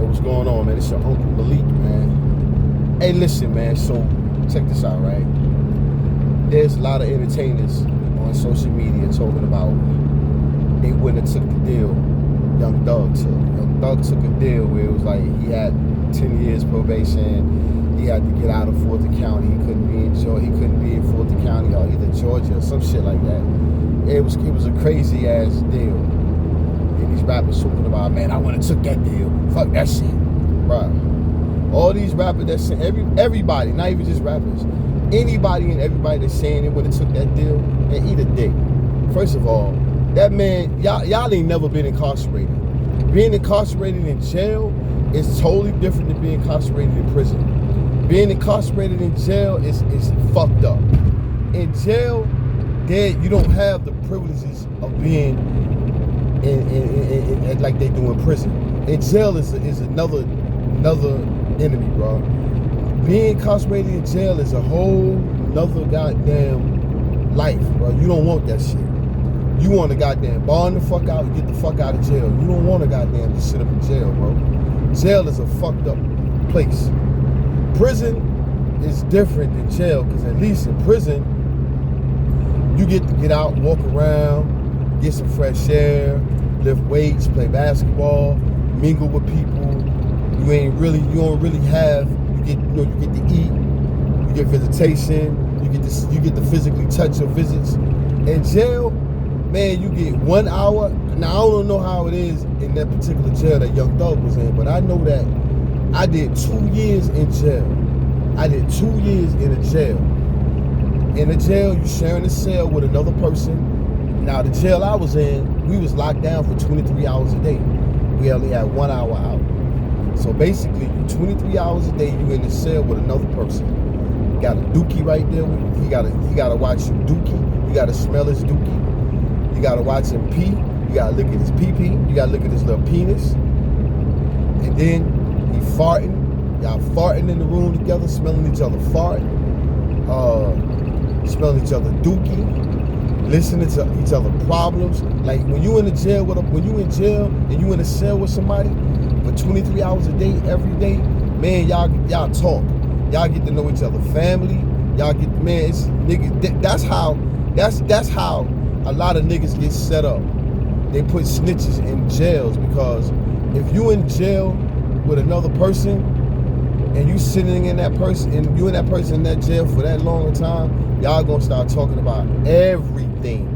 what's going on, man? It's your Uncle Malik, man. Hey, listen, man, so check this out, right? There's a lot of entertainers on social media talking about they wouldn't have took the deal Young Thugg took. Young Thugg took a deal where it was like he had 10 years probation. He had to get out of Fulton County. He couldn't be in Georgia. He couldn't be in Fulton County or either Georgia or some shit like that. It was a crazy ass deal. And these rappers talking about, man, I wouldn't have took that deal. Fuck that shit, right? All these rappers that say everybody, not even just rappers, anybody and everybody that's saying they would have took that deal and eat a dick. First of all, that man, y'all ain't never been incarcerated. Being incarcerated in jail is totally different than being incarcerated in prison. Being incarcerated in jail is fucked up. In jail, you don't have the privileges of being in like they do in prison. In jail is another enemy, bro. Being incarcerated in jail is a whole nother goddamn life, bro. You don't want that shit. You want to goddamn bond the fuck out and get the fuck out of jail. You don't want to goddamn just sit up in jail, bro. Jail is a fucked up place. Prison is different than jail, because at least in prison, you get to get out, walk around, get some fresh air, lift weights, play basketball, mingle with people. You don't really have, you get to eat, you get visitation, you get to physically touch your visits. In jail, man, you get 1 hour. Now, I don't know how it is in that particular jail that Young Thugg was in, but I know that I did 2 years in jail. I did 2 years in a jail. In a jail, you sharing a cell with another person. Now, the jail I was in, we was locked down for 23 hours a day. We only had 1 hour out. So basically, 23 hours a day, you in the cell with another person. You got a dookie right there. He gotta watch you dookie. You gotta smell his dookie. You gotta watch him pee. You gotta look at his pee-pee. You gotta look at his little penis. And then he farting. Y'all farting in the room together, smelling each other fart. Smelling each other dookie. Listening to each other problems. Like when you in jail and you in a cell with somebody for 23 hours a day, every day, man, y'all talk. Y'all get to know each other family. Y'all get, man, it's niggas. That's how a lot of niggas get set up. They put snitches in jails, because if you in jail with another person and you sitting in that person and you and that person in that jail for that long a time, y'all gonna start talking about everything.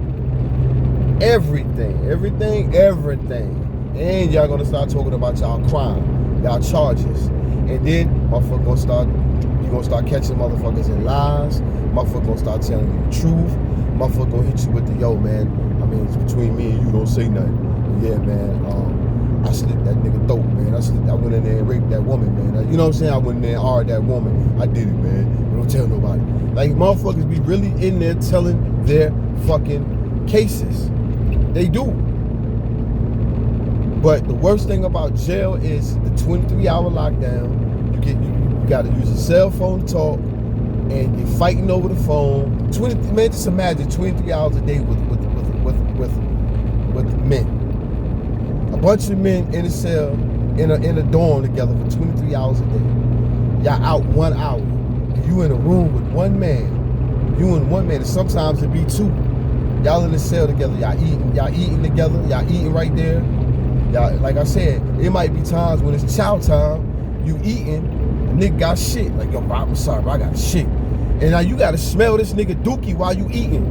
And y'all gonna start talking about y'all crime, y'all charges. And then you gonna start catching motherfuckers in lies. Motherfucker gonna start telling you the truth. Motherfucker gonna hit you with the, yo, man, I mean, it's between me and you, don't say nothing. But yeah, man, I slit that nigga throat, man. I went in there and raped that woman, man. You know what I'm saying? I went in there and hard that woman. I did it, man. But don't tell nobody. Like, motherfuckers be really in there telling their fucking cases. They do. But the worst thing about jail is the 23-hour lockdown. You gotta use a cell phone to talk, and you're fighting over the phone. Man, just imagine 23 hours a day with men. A bunch of men in a cell, in a dorm together for 23 hours a day. Y'all out 1 hour. And you in a room with one man. You and one man, and sometimes it be two. Y'all in the cell together. Y'all eating together. Y'all eating right there. Y'all, like I said, it might be times when it's chow time, you eating, a nigga got shit. Like, yo, bro, I'm sorry, bro, I got shit. And now you gotta smell this nigga dookie while you eating.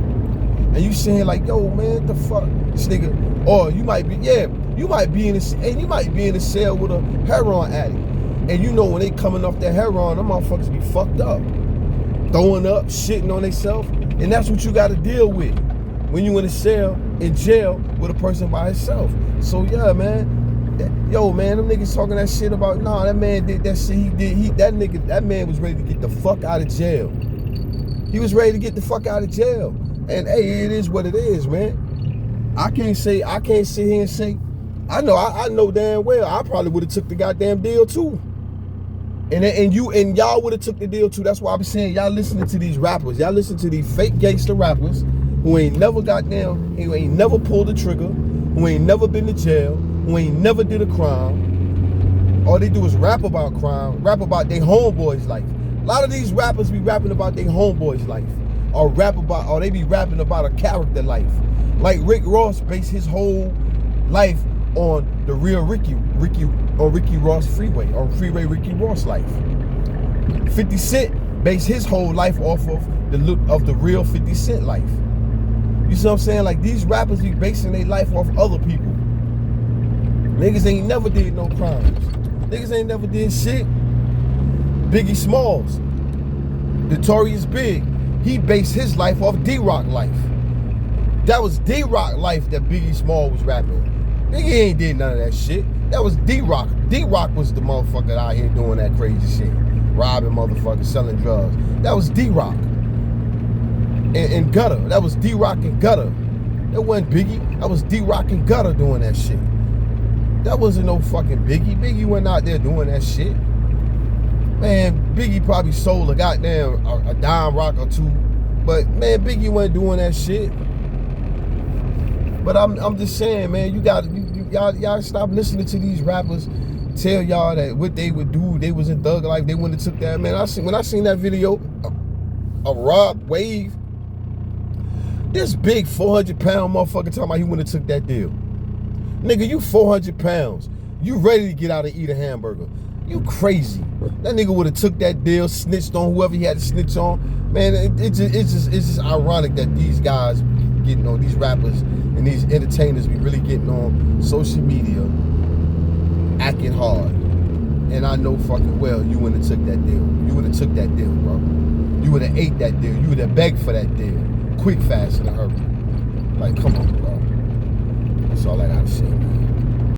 And you saying like, yo, man, what the fuck? This nigga, or you might be in a cell with a heroin addict. And you know when they coming off that heroin, them motherfuckers be fucked up. Throwing up, shitting on themselves. And that's what you gotta deal with when you in a cell, in jail, with a person by himself. So yeah, man. Them niggas talking that shit about, nah, that man did that shit, that man was ready to get the fuck out of jail. He was ready to get the fuck out of jail. And hey, it is what it is, man. I can't sit here and say, I know damn well I probably would have took the goddamn deal too. And y'all would have took the deal too. That's why I'm saying y'all listening to these rappers. Y'all listen to these fake gangster rappers who ain't never who ain't never pulled the trigger, who ain't never been to jail, who ain't never did a crime. All they do is rap about crime, rap about their homeboy's life. A lot of these rappers be rapping about their homeboy's life, or they be rapping about a character life. Like Rick Ross based his whole life on the real Ricky Ross Freeway, on Freeway Ricky Ross life. 50 Cent based his whole life off of the real 50 Cent life. You see what I'm saying? Like, these rappers be basing their life off other people. Niggas ain't never did no crimes. Niggas ain't never did shit. Biggie Smalls, Notorious Big, he based his life off D-Rock life. That was D-Rock life that Biggie Smalls was rapping. Biggie ain't did none of that shit. That was D-Rock. D-Rock was the motherfucker out here doing that crazy shit. Robbing motherfuckers, selling drugs. That was D-Rock. And Gutter. That was D-Rock and Gutter. That wasn't Biggie. That was D-Rock and Gutter doing that shit. That wasn't no fucking Biggie. Biggie wasn't out there doing that shit. Man, Biggie probably sold a goddamn a dime rock or two. But man, Biggie wasn't doing that shit. But I'm just saying, man, y'all stop listening to these rappers tell y'all that what they would do, they was in Thug life, they wouldn't have took that. Man, when I seen that video of Rob Wave, this big 400-pound motherfucker talking about he wouldn't have took that deal. Nigga, you 400 pounds. You ready to get out and eat a hamburger. You crazy. That nigga would have took that deal, snitched on whoever he had to snitch on. Man, it's just ironic that these guys getting on, these rappers and these entertainers be really getting on social media, acting hard. And I know fucking well you wouldn't have took that deal. You would have took that deal, bro. You would have ate that deal. You would have begged for that deal. Quick, fast, in a hurry. Like, come on, bro. That's all I gotta say, man.